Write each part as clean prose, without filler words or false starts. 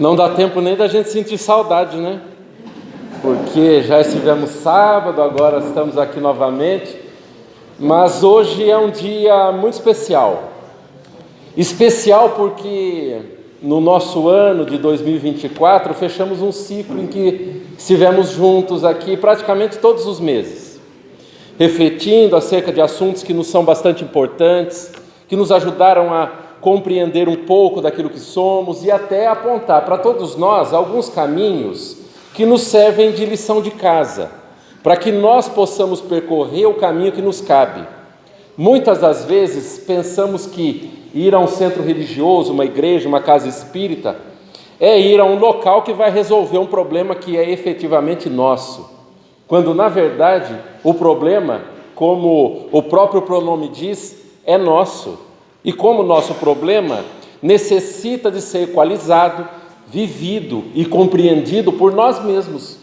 Não dá tempo nem da gente sentir saudade, né? Porque já estivemos sábado, agora estamos aqui novamente. Mas hoje é um dia muito especial. Especial porque no nosso ano de 2024 fechamos um ciclo em que estivemos juntos aqui praticamente todos os meses, refletindo acerca de assuntos que nos são bastante importantes, que nos ajudaram a compreender um pouco daquilo que somos e até apontar para todos nós alguns caminhos que nos servem de lição de casa, para que nós possamos percorrer o caminho que nos cabe. Muitas das vezes pensamos que ir a um centro religioso, uma igreja, uma casa espírita, é ir a um local que vai resolver um problema que é efetivamente nosso, quando na verdade o problema, como o próprio pronome diz, é nosso. E como nosso problema necessita de ser equalizado, vivido e compreendido por nós mesmos.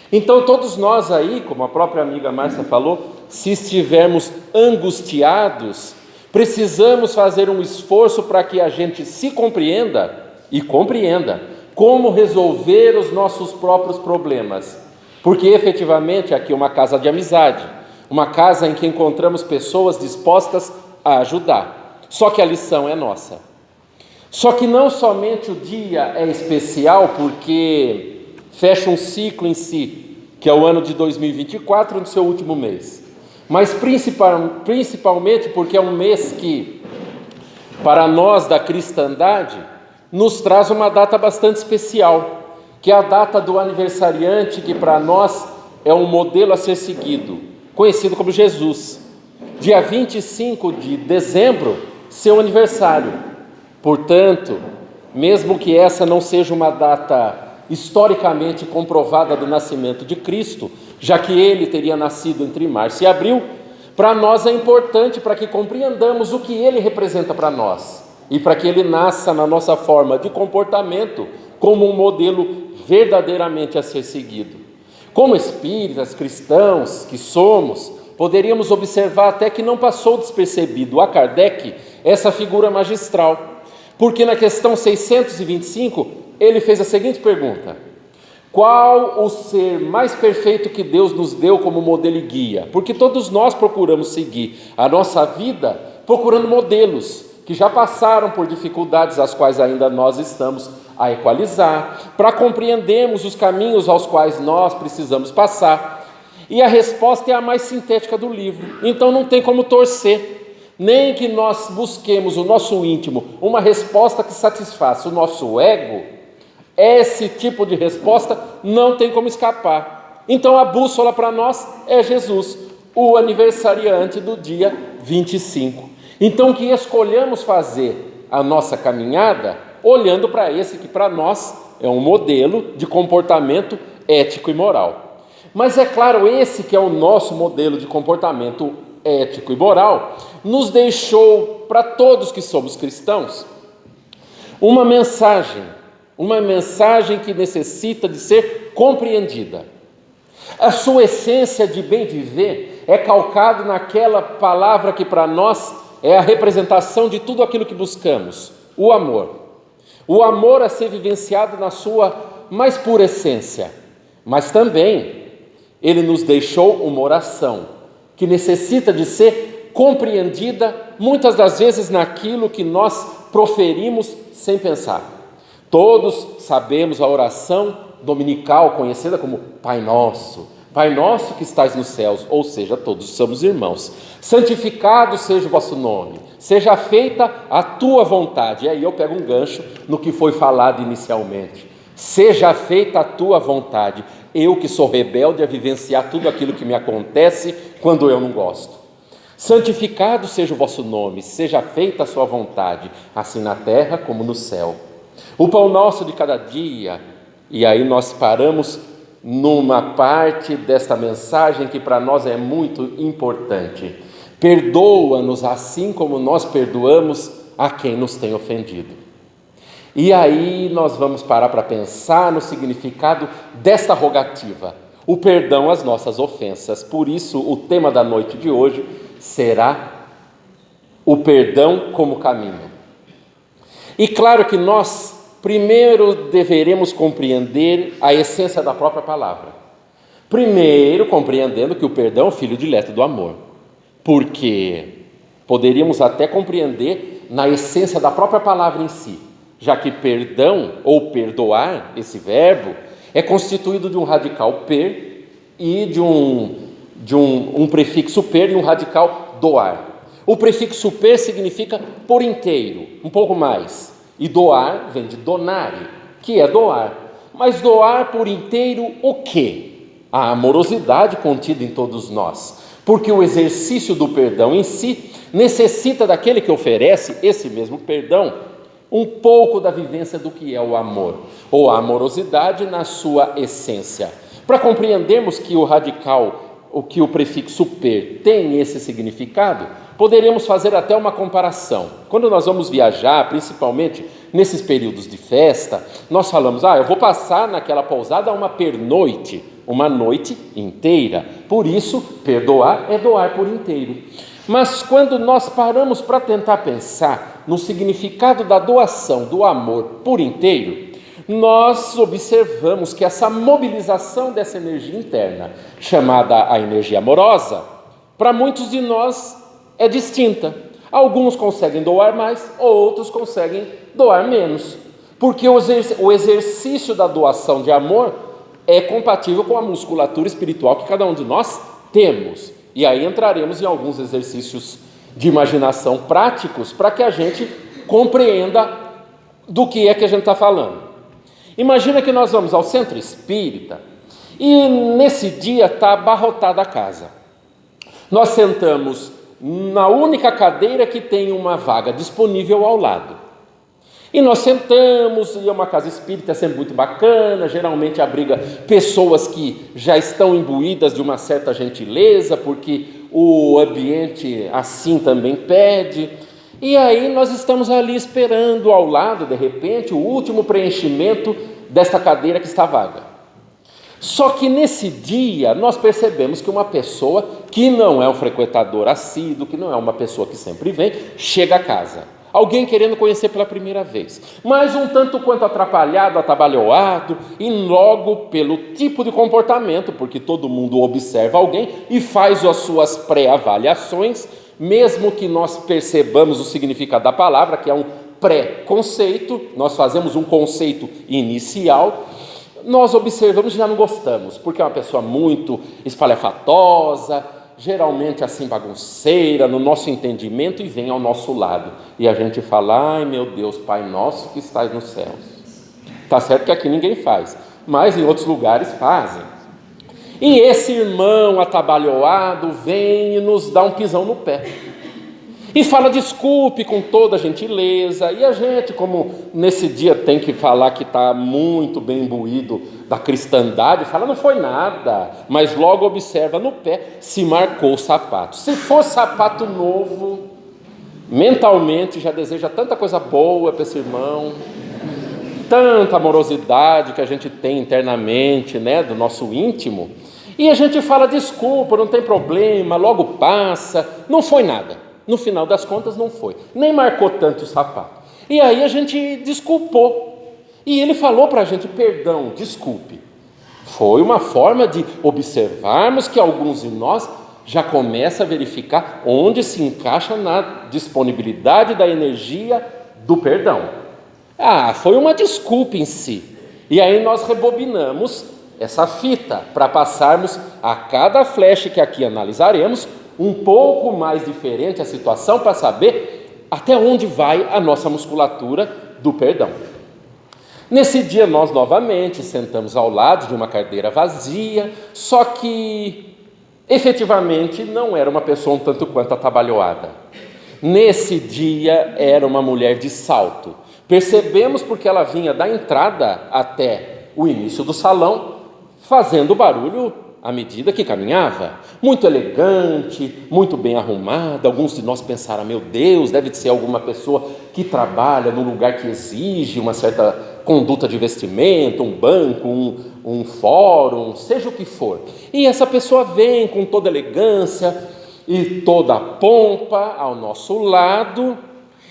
Então todos nós aí, como a própria amiga Márcia falou, se estivermos angustiados, precisamos fazer um esforço para que a gente se compreenda e compreenda como resolver os nossos próprios problemas. Porque efetivamente aqui é uma casa de amizade, uma casa em que encontramos pessoas dispostas a ajudar. Só que a lição é nossa. Só que não somente o dia é especial porque fecha um ciclo em si, que é o ano de 2024, no seu último mês, mas principalmente porque é um mês que, para nós da cristandade, nos traz uma data bastante especial, que é a data do aniversariante, que para nós é um modelo a ser seguido, conhecido como Jesus. Dia 25 de dezembro, seu aniversário. Portanto, mesmo que essa não seja uma data historicamente comprovada do nascimento de Cristo, já que ele teria nascido entre março e abril, para nós é importante para que compreendamos o que ele representa para nós e para que ele nasça na nossa forma de comportamento como um modelo verdadeiramente a ser seguido. Como espíritas, cristãos que somos, poderíamos observar até que não passou despercebido a Kardec essa figura magistral, porque na questão 625 ele fez a seguinte pergunta: qual o ser mais perfeito que Deus nos deu como modelo e guia? Porque todos nós procuramos seguir a nossa vida procurando modelos que já passaram por dificuldades às quais ainda nós estamos a equalizar, para compreendermos os caminhos aos quais nós precisamos passar. E a resposta é a mais sintética do livro, então não tem como torcer, nem que nós busquemos o nosso íntimo uma resposta que satisfaça o nosso ego. Esse tipo de resposta não tem como escapar. Então a bússola para nós é Jesus, o aniversariante do dia 25. Então que escolhamos fazer a nossa caminhada olhando para esse que para nós é um modelo de comportamento ético e moral. Mas é claro, esse que é o nosso modelo de comportamento ético e moral, nos deixou, para todos que somos cristãos, uma mensagem que necessita de ser compreendida. A sua essência de bem viver é calcado naquela palavra que para nós é a representação de tudo aquilo que buscamos, o amor. O amor a ser vivenciado na sua mais pura essência, mas também ele nos deixou uma oração que necessita de ser compreendida muitas das vezes naquilo que nós proferimos sem pensar. Todos sabemos a oração dominical conhecida como Pai Nosso que estais nos céus, ou seja, todos somos irmãos. Santificado seja o vosso nome, seja feita a tua vontade. E aí eu pego um gancho no que foi falado inicialmente. Seja feita a tua vontade. Eu que sou rebelde a vivenciar tudo aquilo que me acontece quando eu não gosto. Santificado seja o vosso nome, seja feita a sua vontade, assim na terra como no céu. O pão nosso de cada dia. E aí nós paramos numa parte desta mensagem que para nós é muito importante. Perdoa-nos assim como nós perdoamos a quem nos tem ofendido. E aí nós vamos parar para pensar no significado desta rogativa, o perdão às nossas ofensas. Por isso o tema da noite de hoje será o perdão como caminho. E claro que nós primeiro deveremos compreender a essência da própria palavra. Primeiro, compreendendo que o perdão é o filho dileto do amor. Porque poderíamos até compreender na essência da própria palavra em si, já que perdão ou perdoar, esse verbo, é constituído de um radical per e de um prefixo per e um radical doar. O prefixo per significa por inteiro, um pouco mais, e doar vem de donare, que é doar. Mas doar por inteiro o quê? A amorosidade contida em todos nós, porque o exercício do perdão em si necessita daquele que oferece esse mesmo perdão um pouco da vivência do que é o amor, ou a amorosidade na sua essência. Para compreendermos que o radical, que o prefixo per tem esse significado, poderemos fazer até uma comparação. Quando nós vamos viajar, principalmente nesses períodos de festa, nós falamos, eu vou passar naquela pousada uma pernoite, uma noite inteira. Por isso, perdoar é doar por inteiro. Mas quando nós paramos para tentar pensar no significado da doação do amor por inteiro, nós observamos que essa mobilização dessa energia interna, chamada a energia amorosa, para muitos de nós é distinta. Alguns conseguem doar mais, outros conseguem doar menos, porque o exercício da doação de amor é compatível com a musculatura espiritual que cada um de nós temos. E aí entraremos em alguns exercícios de imaginação práticos para que a gente compreenda do que é que a gente está falando. Imagina que nós vamos ao centro espírita e nesse dia está abarrotada a casa. Nós sentamos na única cadeira que tem uma vaga disponível ao lado. E nós sentamos, e é uma casa espírita sempre muito bacana, geralmente abriga pessoas que já estão imbuídas de uma certa gentileza, porque o ambiente assim também pede. E aí nós estamos ali esperando ao lado, de repente, o último preenchimento desta cadeira que está vaga. Só que nesse dia nós percebemos que uma pessoa que não é um frequentador assíduo, que não é uma pessoa que sempre vem, chega a casa. Alguém querendo conhecer pela primeira vez, mas um tanto quanto atrapalhado, atabalhoado, e logo pelo tipo de comportamento, porque todo mundo observa alguém e faz as suas pré-avaliações, mesmo que nós percebamos o significado da palavra, que é um pré-conceito, nós fazemos um conceito inicial, nós observamos e já não gostamos, porque é uma pessoa muito espalhafatosa, geralmente assim bagunceira, no nosso entendimento, e vem ao nosso lado. E a gente fala, ai meu Deus, Pai nosso que estás nos céus. Está certo que aqui ninguém faz, mas em outros lugares fazem. E esse irmão atabalhoado vem e nos dá um pisão no pé. E fala desculpe com toda a gentileza, e a gente, como nesse dia tem que falar que está muito bem imbuído da cristandade, fala não foi nada, mas logo observa no pé se marcou o sapato. Se for sapato novo, mentalmente já deseja tanta coisa boa para esse irmão, tanta amorosidade que a gente tem internamente, do nosso íntimo, e a gente fala desculpa, não tem problema, logo passa, não foi nada. No final das contas não foi, nem marcou tanto o sapato. E aí a gente desculpou. E ele falou para a gente, perdão, desculpe. Foi uma forma de observarmos que alguns de nós já começam a verificar onde se encaixa na disponibilidade da energia do perdão. Foi uma desculpa em si. E aí nós rebobinamos essa fita para passarmos a cada flash que aqui analisaremos um pouco mais diferente a situação para saber até onde vai a nossa musculatura do perdão. Nesse dia nós novamente sentamos ao lado de uma cadeira vazia, só que efetivamente não era uma pessoa um tanto quanto atabalhoada. Nesse dia era uma mulher de salto. Percebemos porque ela vinha da entrada até o início do salão, fazendo barulho à medida que caminhava, muito elegante, muito bem arrumada. Alguns de nós pensaram, meu Deus, deve ser alguma pessoa que trabalha num lugar que exige uma certa conduta de vestimento, um banco, um fórum, seja o que for. E essa pessoa vem com toda elegância e toda a pompa ao nosso lado,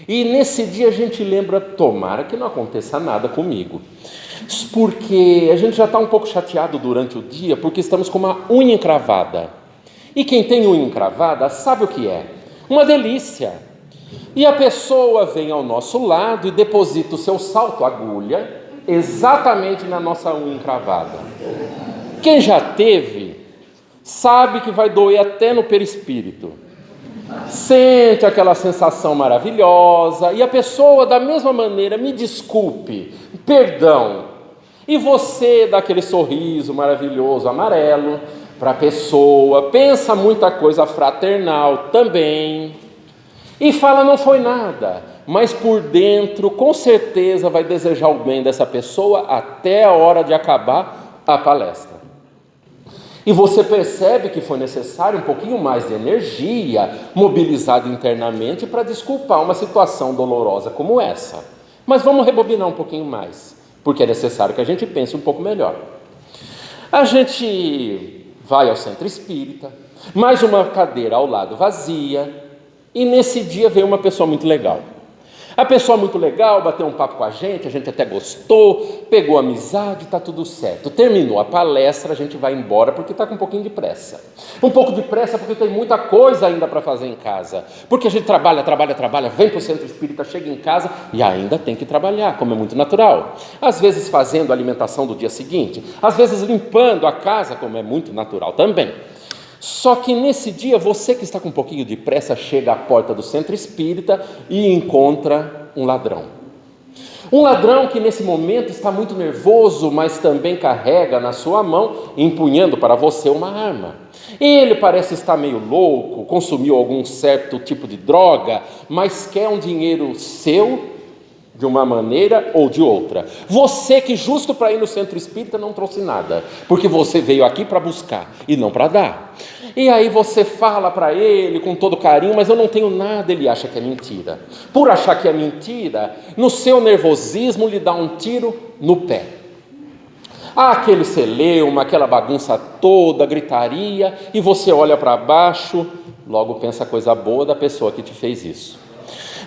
E nesse dia a gente lembra, tomara que não aconteça nada comigo. Porque a gente já está um pouco chateado durante o dia, porque estamos com uma unha encravada. E quem tem unha encravada sabe o que é. Uma delícia. E a pessoa vem ao nosso lado e deposita o seu salto-agulha exatamente na nossa unha encravada. Quem já teve, sabe que vai doer até no perispírito. Sente aquela sensação maravilhosa e a pessoa da mesma maneira, me desculpe, perdão. E você dá aquele sorriso maravilhoso, amarelo, para a pessoa, pensa muita coisa fraternal também. E fala, não foi nada, mas por dentro, com certeza, vai desejar o bem dessa pessoa até a hora de acabar a palestra. E você percebe que foi necessário um pouquinho mais de energia mobilizada internamente para desculpar uma situação dolorosa como essa. Mas vamos rebobinar um pouquinho mais, porque é necessário que a gente pense um pouco melhor. A gente vai ao centro espírita, mais uma cadeira ao lado vazia, e nesse dia veio uma pessoa muito legal. A pessoa muito legal bateu um papo com a gente até gostou, pegou amizade, está tudo certo. Terminou a palestra, a gente vai embora porque está com um pouquinho de pressa. Um pouco de pressa porque tem muita coisa ainda para fazer em casa. Porque a gente trabalha, vem para o centro espírita, chega em casa e ainda tem que trabalhar, como é muito natural. Às vezes fazendo a alimentação do dia seguinte, às vezes limpando a casa, como é muito natural também. Só que nesse dia, você que está com um pouquinho de pressa, chega à porta do centro espírita e encontra um ladrão. Um ladrão que nesse momento está muito nervoso, mas também carrega na sua mão, empunhando para você uma arma. Ele parece estar meio louco, consumiu algum certo tipo de droga, mas quer um dinheiro seu, de uma maneira ou de outra. Você que justo para ir no centro espírita não trouxe nada, porque você veio aqui para buscar e não para dar. E aí você fala para ele com todo carinho, mas eu não tenho nada, ele acha que é mentira. Por achar que é mentira, no seu nervosismo lhe dá um tiro no pé. Aquele celeuma, aquela bagunça toda, gritaria, e você olha para baixo, logo pensa a coisa boa da pessoa que te fez isso.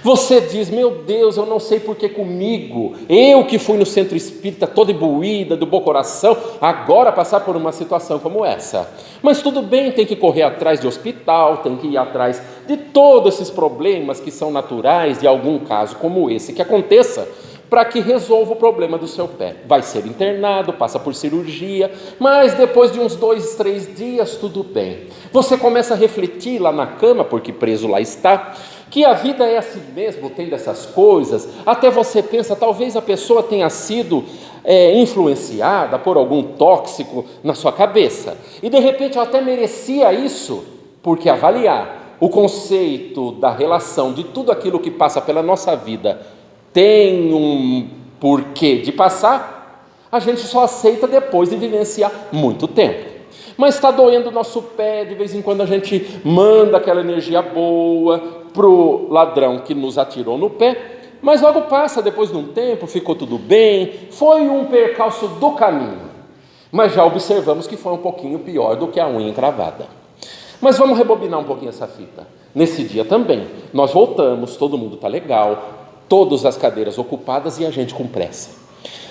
Você diz, meu Deus, eu não sei por que comigo, eu que fui no centro espírita toda imbuída, do bom coração, agora passar por uma situação como essa. Mas tudo bem, tem que correr atrás de hospital, tem que ir atrás de todos esses problemas que são naturais de algum caso como esse que aconteça, para que resolva o problema do seu pé. Vai ser internado, passa por cirurgia, mas depois de uns 2, 3 dias, tudo bem. Você começa a refletir lá na cama, porque preso lá está, que a vida é assim mesmo, tem dessas coisas. Até você pensa, talvez a pessoa tenha sido influenciada por algum tóxico na sua cabeça. E de repente ela até merecia isso, porque avaliar o conceito da relação de tudo aquilo que passa pela nossa vida tem um porquê de passar, a gente só aceita depois de vivenciar muito tempo. Mas está doendo o nosso pé, de vez em quando a gente manda aquela energia boa para o ladrão que nos atirou no pé, mas logo passa, depois de um tempo, ficou tudo bem, foi um percalço do caminho, mas já observamos que foi um pouquinho pior do que a unha encravada. Mas vamos rebobinar um pouquinho essa fita. Nesse dia também, nós voltamos, todo mundo está legal, todas as cadeiras ocupadas e a gente com pressa.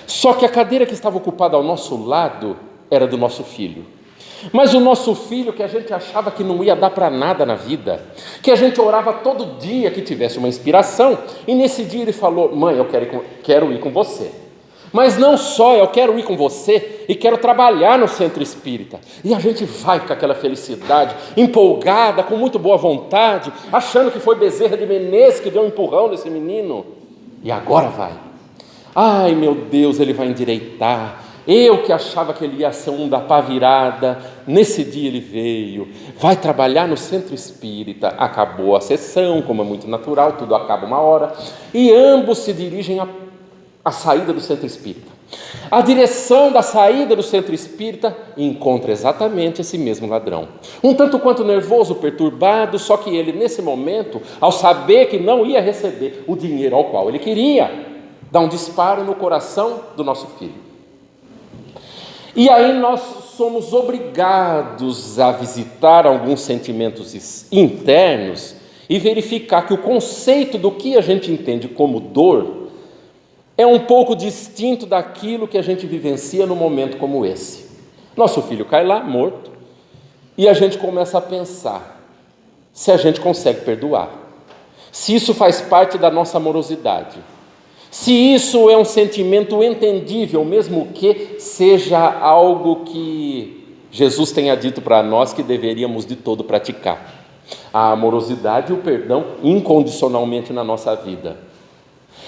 Só que a cadeira que estava ocupada ao nosso lado era do nosso filho. Mas o nosso filho, que a gente achava que não ia dar para nada na vida, que a gente orava todo dia que tivesse uma inspiração, e nesse dia ele falou, mãe, eu quero ir com você. Mas não só, eu quero ir com você e quero trabalhar no centro espírita. E a gente vai com aquela felicidade, empolgada, com muito boa vontade, achando que foi Bezerra de Menezes que deu um empurrão nesse menino. E agora vai. Ai meu Deus, ele vai endireitar. Eu que achava que ele ia ser um da pá virada, nesse dia ele veio, vai trabalhar no centro espírita. Acabou a sessão, como é muito natural, tudo acaba uma hora, e ambos se dirigem à saída do centro espírita. A direção da saída do centro espírita encontra exatamente esse mesmo ladrão, um tanto quanto nervoso, perturbado, só que ele nesse momento, ao saber que não ia receber o dinheiro ao qual ele queria, dá um disparo no coração do nosso filho. E aí nós somos obrigados a visitar alguns sentimentos internos e verificar que o conceito do que a gente entende como dor é um pouco distinto daquilo que a gente vivencia num momento como esse. Nosso filho cai lá, morto, e a gente começa a pensar se a gente consegue perdoar, se isso faz parte da nossa amorosidade, se isso é um sentimento entendível, mesmo que seja algo que Jesus tenha dito para nós que deveríamos de todo praticar. A amorosidade e o perdão incondicionalmente na nossa vida.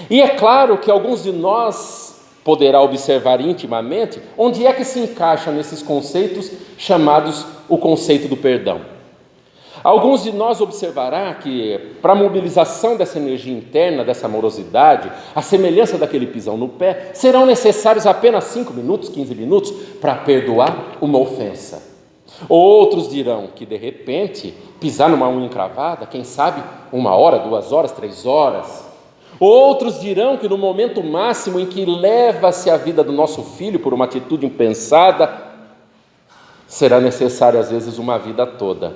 E é claro que alguns de nós poderá observar intimamente onde é que se encaixa nesses conceitos chamados o conceito do perdão. Alguns de nós observará que para a mobilização dessa energia interna, dessa amorosidade, a semelhança daquele pisão no pé, serão necessários apenas 5 minutos, 15 minutos para perdoar uma ofensa. Outros dirão que de repente pisar numa unha encravada, quem sabe 1 hora, 2 horas, 3 horas. Outros dirão que no momento máximo em que leva-se a vida do nosso filho por uma atitude impensada, será necessário às vezes uma vida toda.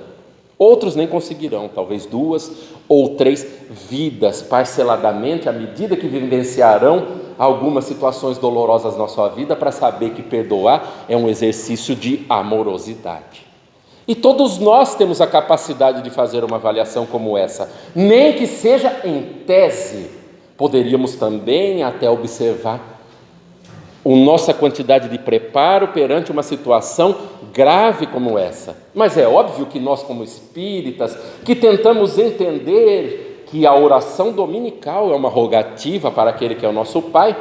Outros nem conseguirão, talvez 2 ou 3 vidas parceladamente, à medida que vivenciarão algumas situações dolorosas na sua vida, para saber que perdoar é um exercício de amorosidade. E todos nós temos a capacidade de fazer uma avaliação como essa, nem que seja em tese. Poderíamos também até observar a nossa quantidade de preparo perante uma situação grave como essa. Mas é óbvio que nós, como espíritas, que tentamos entender que a oração dominical é uma rogativa para aquele que é o nosso Pai,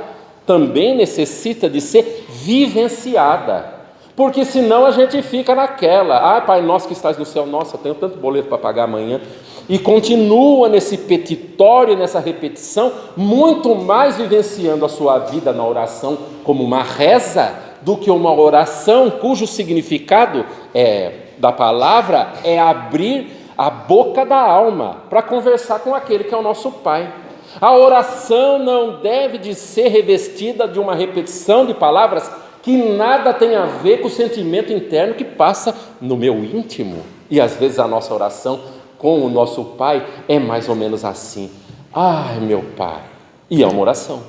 também necessita de ser vivenciada. Porque senão a gente fica naquela, Pai nosso que estás no céu, nossa, eu tenho tanto boleto para pagar amanhã, e continua nesse petitório, nessa repetição, muito mais vivenciando a sua vida na oração como uma reza, do que uma oração cujo significado da palavra é abrir a boca da alma para conversar com aquele que é o nosso Pai. A oração não deve de ser revestida de uma repetição de palavras que nada tem a ver com o sentimento interno que passa no meu íntimo. E às vezes a nossa oração com o nosso Pai é mais ou menos assim: ai meu Pai, e é uma oração,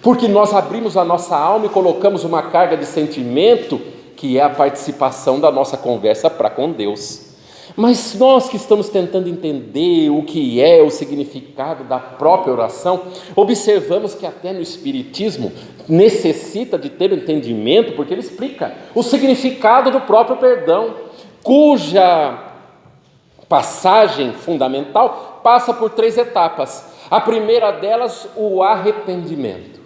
porque nós abrimos a nossa alma e colocamos uma carga de sentimento que é a participação da nossa conversa para com Deus. Mas nós que estamos tentando entender o que é o significado da própria oração, observamos que até no Espiritismo necessita de ter o entendimento, porque ele explica o significado do próprio perdão, cuja passagem fundamental passa por 3 etapas. A primeira delas, o arrependimento.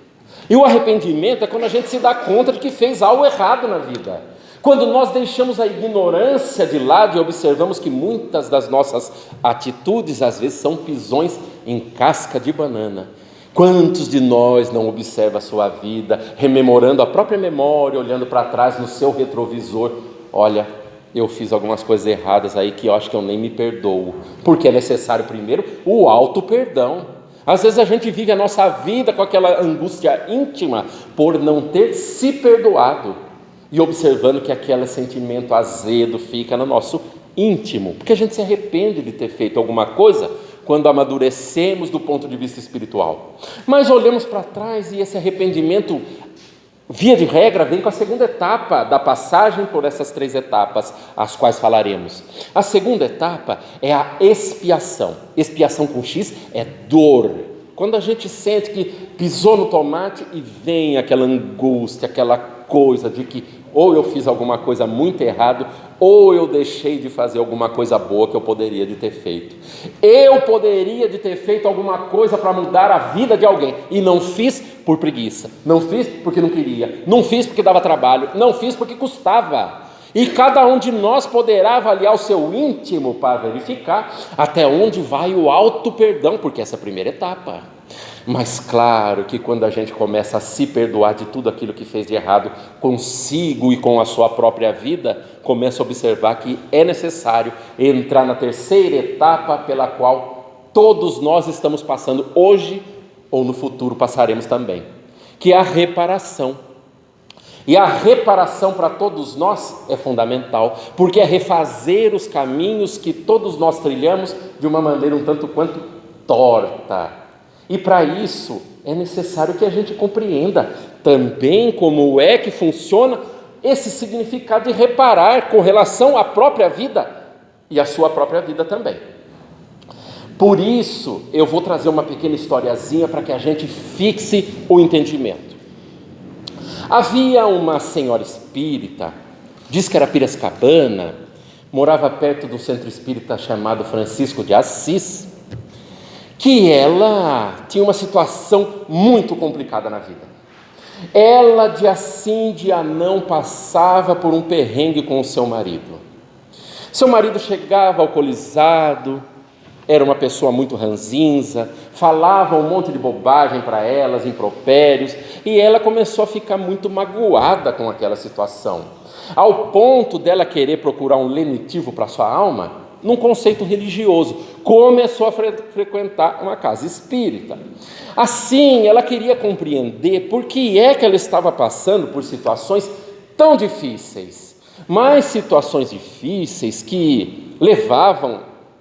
E o arrependimento é quando a gente se dá conta de que fez algo errado na vida. Quando nós deixamos a ignorância de lado e observamos que muitas das nossas atitudes, às vezes, são pisões em casca de banana. Quantos de nós não observa a sua vida, rememorando a própria memória, olhando para trás no seu retrovisor? Olha, eu fiz algumas coisas erradas aí que eu acho que eu nem me perdoo, porque é necessário primeiro o auto-perdão. Às vezes a gente vive a nossa vida com aquela angústia íntima por não ter se perdoado e observando que aquele sentimento azedo fica no nosso íntimo, porque a gente se arrepende de ter feito alguma coisa quando amadurecemos do ponto de vista espiritual. Mas olhamos para trás e esse arrependimento, via de regra, vem com a segunda etapa da passagem por essas 3 etapas, as quais falaremos. A segunda etapa é a expiação. Expiação com X é dor. Quando a gente sente que pisou no tomate e vem aquela angústia, aquela coisa de que ou eu fiz alguma coisa muito errado, ou eu deixei de fazer alguma coisa boa que eu poderia de ter feito. Eu poderia de ter feito alguma coisa para mudar a vida de alguém, e não fiz por preguiça, não fiz porque não queria, não fiz porque dava trabalho, não fiz porque custava. E cada um de nós poderá avaliar o seu íntimo para verificar até onde vai o auto-perdão, porque essa é a primeira etapa. Mas claro que quando a gente começa a se perdoar de tudo aquilo que fez de errado consigo e com a sua própria vida, começa a observar que é necessário entrar na terceira etapa pela qual todos nós estamos passando hoje ou no futuro passaremos também, que é a reparação. E a reparação para todos nós é fundamental, porque é refazer os caminhos que todos nós trilhamos de uma maneira um tanto quanto torta. E para isso é necessário que a gente compreenda também como é que funciona esse significado de reparar com relação à própria vida e à sua própria vida também. Por isso eu vou trazer uma pequena historiazinha para que a gente fixe o entendimento. Havia uma senhora espírita, diz que era piracicabana, morava perto do centro espírita chamado Francisco de Assis, que ela tinha uma situação muito complicada na vida. Ela, dia sim, dia não, passava por um perrengue com o seu marido. Seu marido chegava alcoolizado, era uma pessoa muito ranzinza, falava um monte de bobagem para elas, impropérios, e ela começou a ficar muito magoada com aquela situação, ao ponto dela querer procurar um lenitivo para sua alma, num conceito religioso, começou a frequentar uma casa espírita. Assim, ela queria compreender por que é que ela estava passando por situações tão difíceis, mas situações difíceis que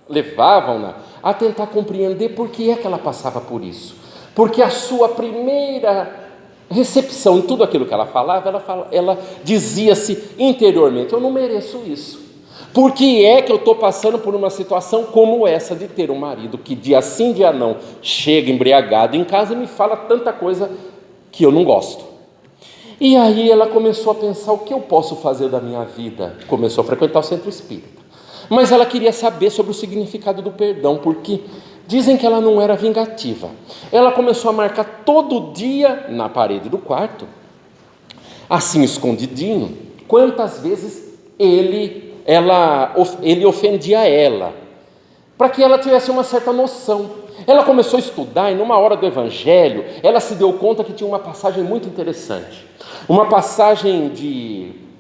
levavam-na a tentar compreender por que é que ela passava por isso. Porque a sua primeira recepção em tudo aquilo que ela falava, ela dizia-se interiormente: eu não mereço isso. Por que é que eu estou passando por uma situação como essa de ter um marido que dia sim, dia não, chega embriagado em casa e me fala tanta coisa que eu não gosto? E aí ela começou a pensar: o que eu posso fazer da minha vida? Começou a frequentar o centro espírita. Mas ela queria saber sobre o significado do perdão, porque dizem que ela não era vingativa. Ela começou a marcar todo dia na parede do quarto, assim escondidinho, quantas vezes ele ofendia ela, para que ela tivesse uma certa noção. Ela começou a estudar e numa hora do Evangelho, ela se deu conta que tinha uma passagem muito interessante. Uma passagem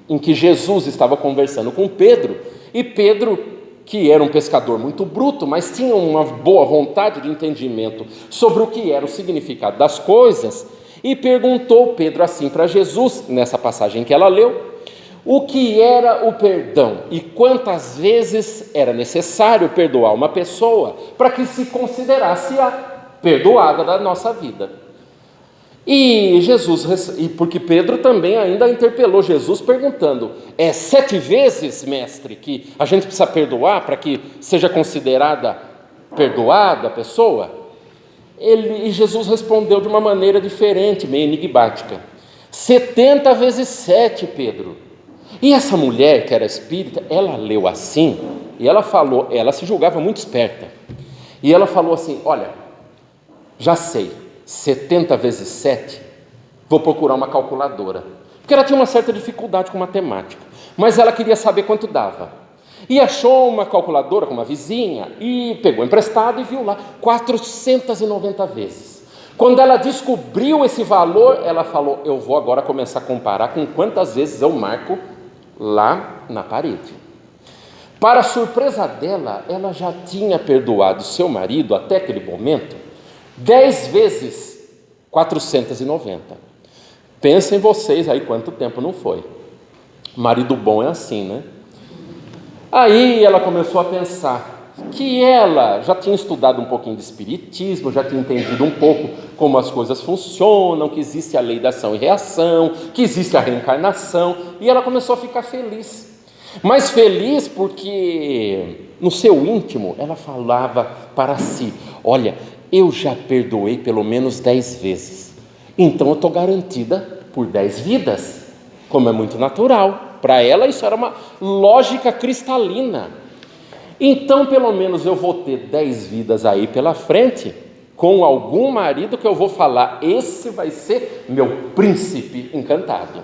em que Jesus estava conversando com Pedro, e Pedro, que era um pescador muito bruto, mas tinha uma boa vontade de entendimento sobre o que era o significado das coisas, e perguntou Pedro assim para Jesus, nessa passagem que ela leu, o que era o perdão e quantas vezes era necessário perdoar uma pessoa para que se considerasse a perdoada da nossa vida. E porque Pedro também ainda interpelou Jesus perguntando: 7 vezes, mestre, que a gente precisa perdoar para que seja considerada perdoada a pessoa? E Jesus respondeu de uma maneira diferente, meio enigmática: 70 vezes 7, Pedro. E essa mulher que era espírita, ela leu assim, e ela falou, ela se julgava muito esperta, e ela falou assim: olha, já sei, 70 vezes 7, vou procurar uma calculadora, porque ela tinha uma certa dificuldade com matemática, mas ela queria saber quanto dava, e achou uma calculadora com uma vizinha, e pegou emprestado e viu lá, 490 vezes. Quando ela descobriu esse valor, ela falou: eu vou agora começar a comparar com quantas vezes eu marco lá na parede. Para surpresa dela, ela já tinha perdoado seu marido até aquele momento 10 vezes 490. Pensem vocês aí quanto tempo não foi. Marido bom é assim, né? Aí ela começou a pensar que ela já tinha estudado um pouquinho de espiritismo, já tinha entendido um pouco como as coisas funcionam, que existe a lei da ação e reação, que existe a reencarnação, e ela começou a ficar feliz. Mas feliz porque no seu íntimo ela falava para si: olha, eu já perdoei pelo menos 10 vezes, então eu estou garantida por 10 vidas, como é muito natural. Para ela isso era uma lógica cristalina. Então pelo menos eu vou ter 10 vidas aí pela frente, com algum marido que eu vou falar: esse vai ser meu príncipe encantado.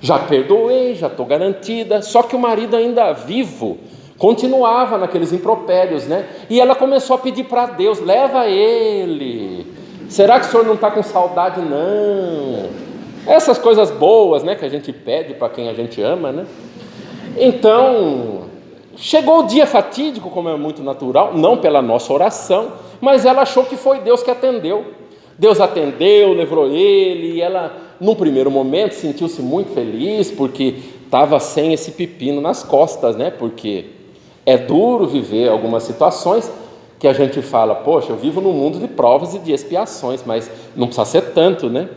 Já perdoei, já estou garantida. Só que o marido ainda vivo continuava naqueles impropérios, né? E ela começou a pedir para Deus: leva ele, será que o senhor não está com saudade? Não. Essas coisas boas, né, que a gente pede para quem a gente ama, né? Então chegou o dia fatídico, como é muito natural, não pela nossa oração, mas ela achou que foi Deus que atendeu. Deus atendeu, levou ele, e ela num primeiro momento, sentiu-se muito feliz, porque estava sem esse pepino nas costas, né? Porque é duro viver algumas situações que a gente fala, poxa, eu vivo num mundo de provas e de expiações, mas não precisa ser tanto, né?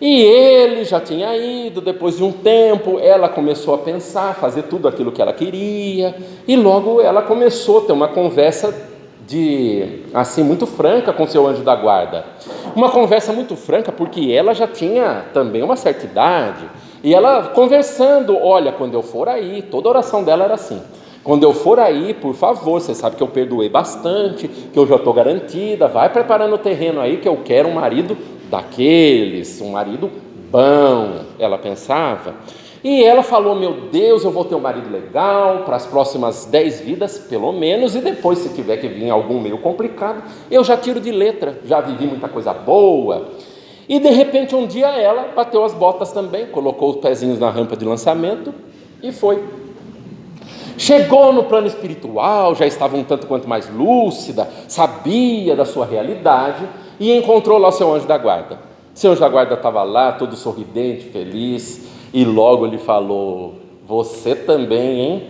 E ele já tinha ido, depois de um tempo, ela começou a pensar, fazer tudo aquilo que ela queria, e logo ela começou a ter uma conversa assim, muito franca com seu anjo da guarda. Uma conversa muito franca, porque ela já tinha também uma certa idade, e ela conversando, olha, quando eu for aí, toda oração dela era assim, quando eu for aí, por favor, você sabe que eu perdoei bastante, que eu já estou garantida, vai preparando o terreno aí, que eu quero um marido daqueles, um marido bom, ela pensava. E ela falou, meu Deus, eu vou ter um marido legal para as próximas 10 vidas, pelo menos, e depois, se tiver que vir algum meio complicado, eu já tiro de letra, já vivi muita coisa boa. E de repente um dia ela bateu as botas também, colocou os pezinhos na rampa de lançamento e foi. Chegou no plano espiritual, já estava um tanto quanto mais lúcida, sabia da sua realidade e encontrou lá o seu anjo da guarda. Seu anjo da guarda estava lá, todo sorridente, feliz, e logo lhe falou, você também, hein?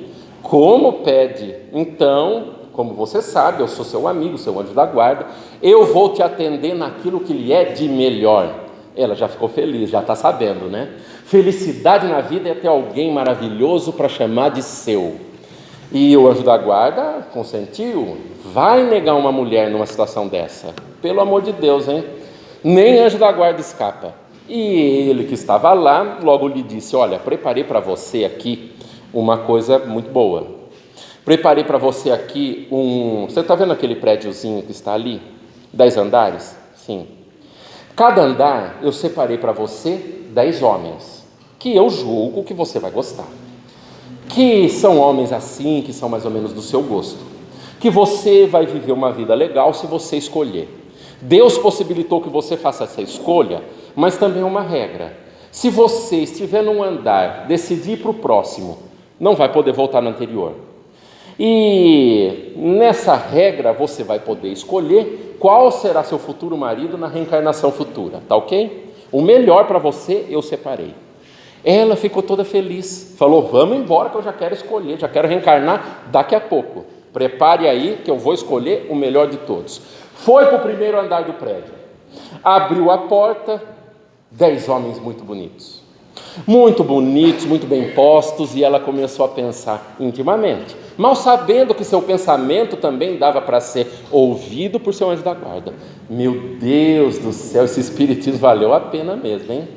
Como pede? Então, como você sabe, eu sou seu amigo, seu anjo da guarda, eu vou te atender naquilo que lhe é de melhor. Ela já ficou feliz, já está sabendo, né? Felicidade na vida é ter alguém maravilhoso para chamar de seu. E o anjo da guarda consentiu. Vai negar uma mulher numa situação dessa? Pelo amor de Deus, hein? Nem anjo da guarda escapa. E ele que estava lá, logo lhe disse, olha, preparei para você aqui uma coisa muito boa. Preparei para você aqui Você está vendo aquele prédiozinho que está ali? 10 andares? Sim. Cada andar eu separei para você 10 homens, que eu julgo que você vai gostar. Que são homens assim, que são mais ou menos do seu gosto, que você vai viver uma vida legal se você escolher. Deus possibilitou que você faça essa escolha, mas também é uma regra. Se você estiver num andar, decidir ir para o próximo, não vai poder voltar no anterior. E nessa regra você vai poder escolher qual será seu futuro marido na reencarnação futura, tá ok? O melhor para você eu separei. Ela ficou toda feliz, falou, vamos embora que eu já quero escolher, já quero reencarnar daqui a pouco. Prepare aí que eu vou escolher o melhor de todos. Foi para o primeiro andar do prédio, abriu a porta, 10 homens muito bonitos, muito bem postos, e ela começou a pensar intimamente, mal sabendo que seu pensamento também dava para ser ouvido por seu anjo da guarda. Meu Deus do céu, esse espiritismo valeu a pena mesmo, hein?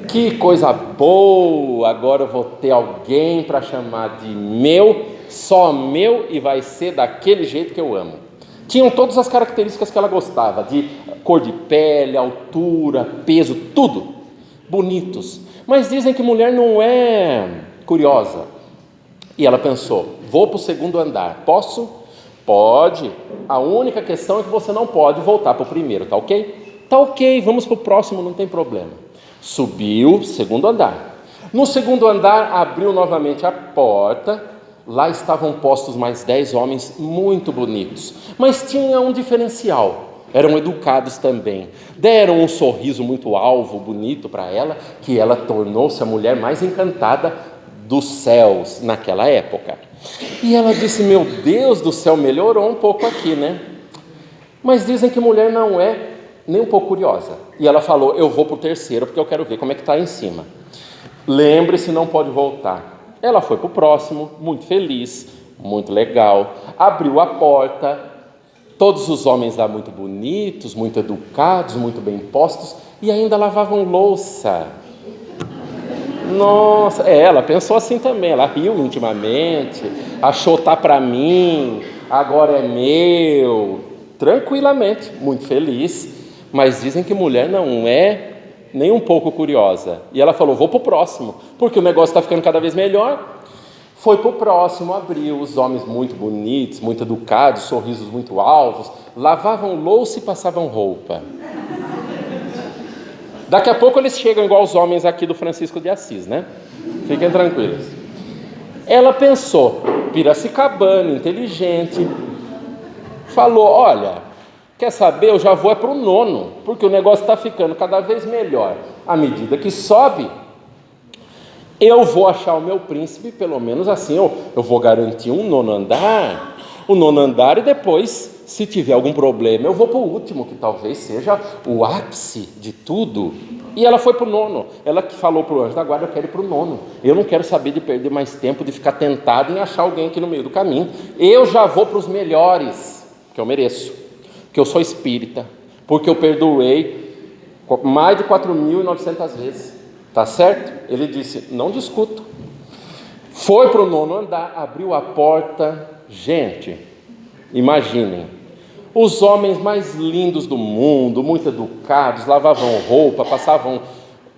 Que coisa boa, agora eu vou ter alguém para chamar de meu, só meu, e vai ser daquele jeito que eu amo. Tinham todas as características que ela gostava, de cor de pele, altura, peso, tudo, bonitos. Mas dizem que mulher não é curiosa. E ela pensou, vou para o segundo andar, posso? Pode, a única questão é que você não pode voltar para o primeiro, tá ok? Tá ok, vamos para o próximo, não tem problema. Subiu, segundo andar. No segundo andar, abriu novamente a porta. Lá estavam postos mais 10 homens muito bonitos, mas tinha um diferencial, eram educados também. Deram um sorriso muito alvo, bonito para ela, que ela tornou-se a mulher mais encantada dos céus naquela época. E ela disse, meu Deus do céu, melhorou um pouco aqui, né? Mas dizem que mulher não é nem um pouco curiosa. E ela falou, eu vou para o terceiro, porque eu quero ver como é que está em cima. Lembre-se, não pode voltar. Ela foi para o próximo, muito feliz, muito legal. Abriu a porta, todos os homens lá muito bonitos, muito educados, muito bem postos, e ainda lavavam louça. Nossa, ela pensou assim também, ela riu intimamente, achou, tá para mim, agora é meu, tranquilamente, muito feliz. Mas dizem que mulher não é nem um pouco curiosa. E ela falou, vou para o próximo, porque o negócio está ficando cada vez melhor. Foi para o próximo, abriu, os homens muito bonitos, muito educados, sorrisos muito alvos, lavavam louça e passavam roupa. Daqui a pouco eles chegam igual os homens aqui do Francisco de Assis, né? Fiquem tranquilos. Ela pensou, piracicabana, inteligente, falou, olha, Quer saber? Eu já vou para o 9º, porque o negócio está ficando cada vez melhor. À medida que sobe, eu vou achar o meu príncipe, pelo menos assim eu vou garantir um 9º andar. O 9º andar, e depois, se tiver algum problema, eu vou para o último, que talvez seja o ápice de tudo. E ela foi para o 9º. Ela que falou para o anjo da guarda: eu quero ir para o 9º. Eu não quero saber de perder mais tempo, de ficar tentado em achar alguém aqui no meio do caminho. Eu já vou para os melhores, que eu mereço, que eu sou espírita, porque eu perdoei mais de 4.900 vezes. Tá certo? Ele disse: não discuto. Foi para o 9º andar, abriu a porta. Gente, imaginem, os homens mais lindos do mundo, muito educados, lavavam roupa,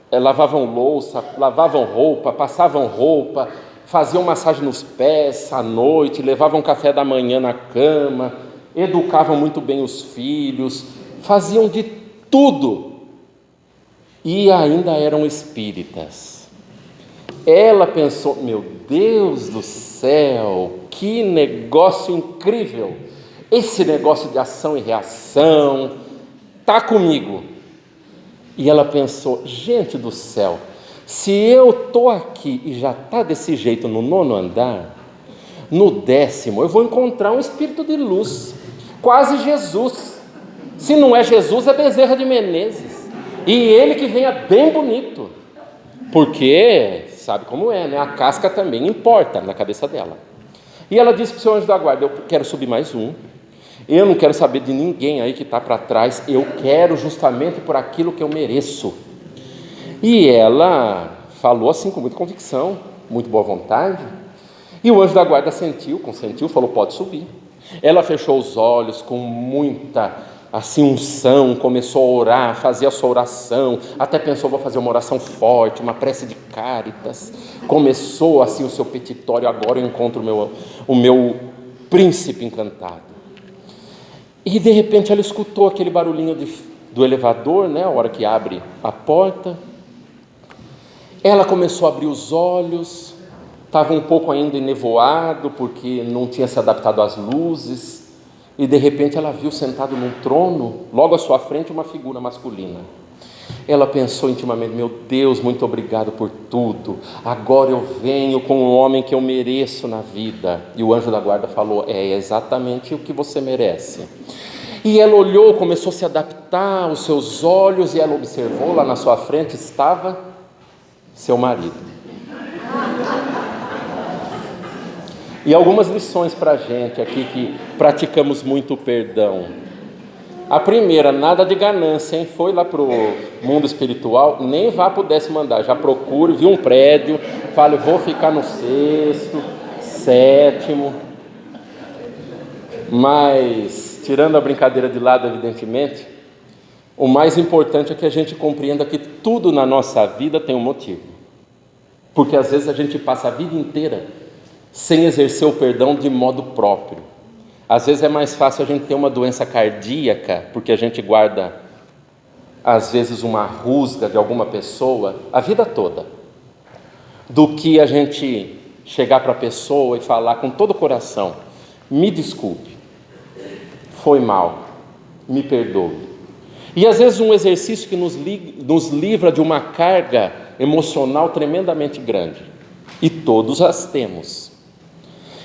lavavam louça, lavavam roupa, passavam roupa, faziam massagem nos pés à noite, levavam café da manhã na cama, educavam muito bem os filhos, faziam de tudo, e ainda eram espíritas. Ela pensou: meu Deus do céu, que negócio incrível, esse negócio de ação e reação, está comigo. E ela pensou: gente do céu, se eu estou aqui e já está desse jeito no 9º andar, no 10º eu vou encontrar um espírito de luz, quase Jesus. Se não é Jesus, é Bezerra de Menezes, e ele que venha bem bonito, porque sabe como é, né? A casca também importa na cabeça dela. E ela disse para o seu anjo da guarda: eu quero subir mais um, eu não quero saber de ninguém aí que está para trás, eu quero justamente por aquilo que eu mereço. E ela falou assim com muita convicção, muito boa vontade, e o anjo da guarda consentiu, falou: pode subir. Ela fechou os olhos com muita unção, começou a orar, fazia a sua oração, até pensou: vou fazer uma oração forte, uma prece de Cáritas. Começou assim o seu petitório: agora eu encontro o meu príncipe encantado. E de repente ela escutou aquele barulhinho do elevador, né, a hora que abre a porta. Ela começou a abrir os olhos, estava um pouco ainda enevoado, porque não tinha se adaptado às luzes, e de repente ela viu sentado num trono, logo à sua frente, uma figura masculina. Ela pensou intimamente: meu Deus, muito obrigado por tudo, agora eu venho com o homem que eu mereço na vida. E o anjo da guarda falou: é exatamente o que você merece. E ela olhou, começou a se adaptar aos seus olhos, e ela observou, lá na sua frente estava seu marido. E algumas lições para a gente aqui que praticamos muito o perdão. A primeira: nada de ganância, hein? Foi lá para o mundo espiritual, nem vá para o 10º andar, já procure, viu um prédio, fale: vou ficar no 6º, 7º. Mas, tirando a brincadeira de lado, evidentemente, o mais importante é que a gente compreenda que tudo na nossa vida tem um motivo. Porque às vezes a gente passa a vida inteira sem exercer o perdão de modo próprio. Às vezes é mais fácil a gente ter uma doença cardíaca, porque a gente guarda, às vezes, uma rusga de alguma pessoa a vida toda, do que a gente chegar para a pessoa e falar com todo o coração: me desculpe, foi mal, me perdoe. E às vezes um exercício que nos livra de uma carga emocional tremendamente grande, e todos as temos.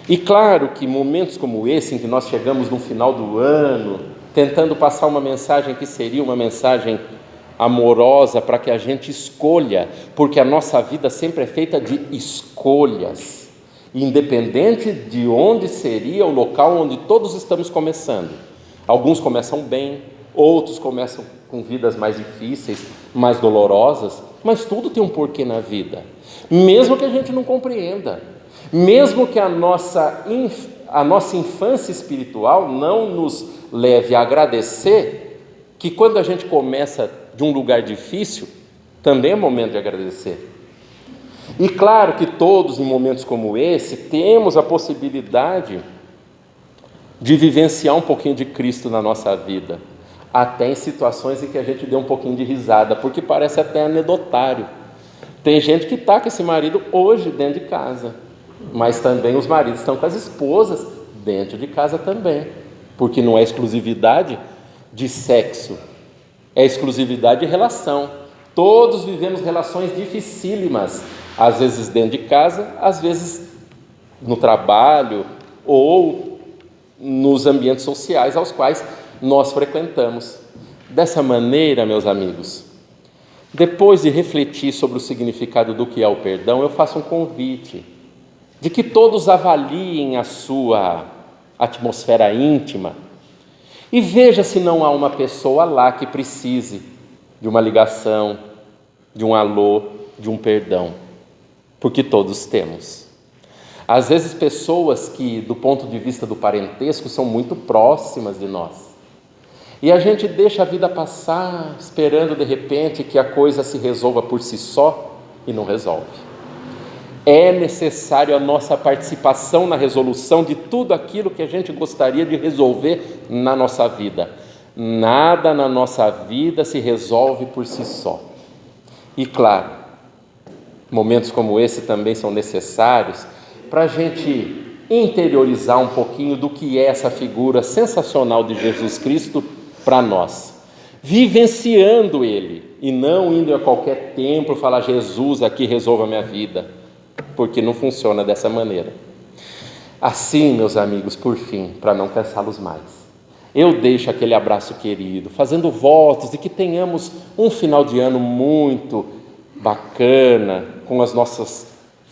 E claro que momentos como esse, em que nós chegamos no final do ano, tentando passar uma mensagem que seria uma mensagem amorosa para que a gente escolha, porque a nossa vida sempre é feita de escolhas, independente de onde seria o local onde todos estamos começando. Alguns começam bem, outros começam com vidas mais difíceis, mais dolorosas, mas tudo tem um porquê na vida, mesmo que a gente não compreenda. Mesmo que a nossa infância espiritual não nos leve a agradecer, que quando a gente começa de um lugar difícil, também é momento de agradecer. E claro que todos, em momentos como esse, temos a possibilidade de vivenciar um pouquinho de Cristo na nossa vida, até em situações em que a gente dê um pouquinho de risada, porque parece até anedotário. Tem gente que está com esse marido hoje dentro de casa, mas também os maridos estão com as esposas dentro de casa também, porque não é exclusividade de sexo, é exclusividade de relação. Todos vivemos relações dificílimas, às vezes dentro de casa, às vezes no trabalho ou nos ambientes sociais aos quais nós frequentamos. Dessa maneira, meus amigos, depois de refletir sobre o significado do que é o perdão, eu faço um convite de que todos avaliem a sua atmosfera íntima e veja se não há uma pessoa lá que precise de uma ligação, de um alô, de um perdão, porque todos temos. Às vezes pessoas que, do ponto de vista do parentesco, são muito próximas de nós. E a gente deixa a vida passar, esperando de repente que a coisa se resolva por si só, e não resolve. É necessário a nossa participação na resolução de tudo aquilo que a gente gostaria de resolver na nossa vida. Nada na nossa vida se resolve por si só. E claro, momentos como esse também são necessários para a gente interiorizar um pouquinho do que é essa figura sensacional de Jesus Cristo para nós, vivenciando Ele e não indo a qualquer templo falar: Jesus, aqui resolva a minha vida, porque não funciona dessa maneira. Assim, meus amigos, por fim, para não cansá-los mais, eu deixo aquele abraço querido, fazendo votos de que tenhamos um final de ano muito bacana, com as nossas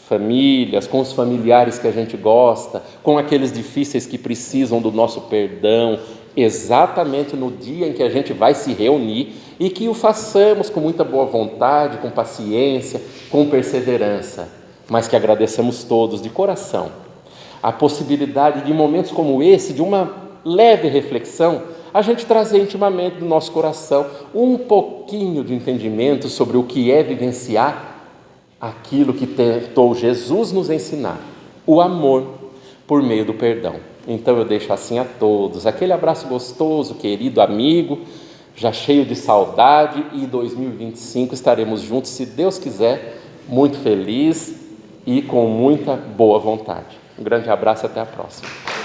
famílias, com os familiares que a gente gosta, com aqueles difíceis que precisam do nosso perdão, exatamente no dia em que a gente vai se reunir, e que o façamos com muita boa vontade, com paciência, com perseverança, mas que agradeçamos todos de coração a possibilidade de momentos como esse, de uma leve reflexão, a gente trazer intimamente do nosso coração um pouquinho de entendimento sobre o que é vivenciar aquilo que tentou Jesus nos ensinar, o amor por meio do perdão. Então eu deixo assim a todos aquele abraço gostoso, querido amigo, já cheio de saudade, e em 2025 estaremos juntos, se Deus quiser, muito feliz e com muita boa vontade. Um grande abraço e até a próxima.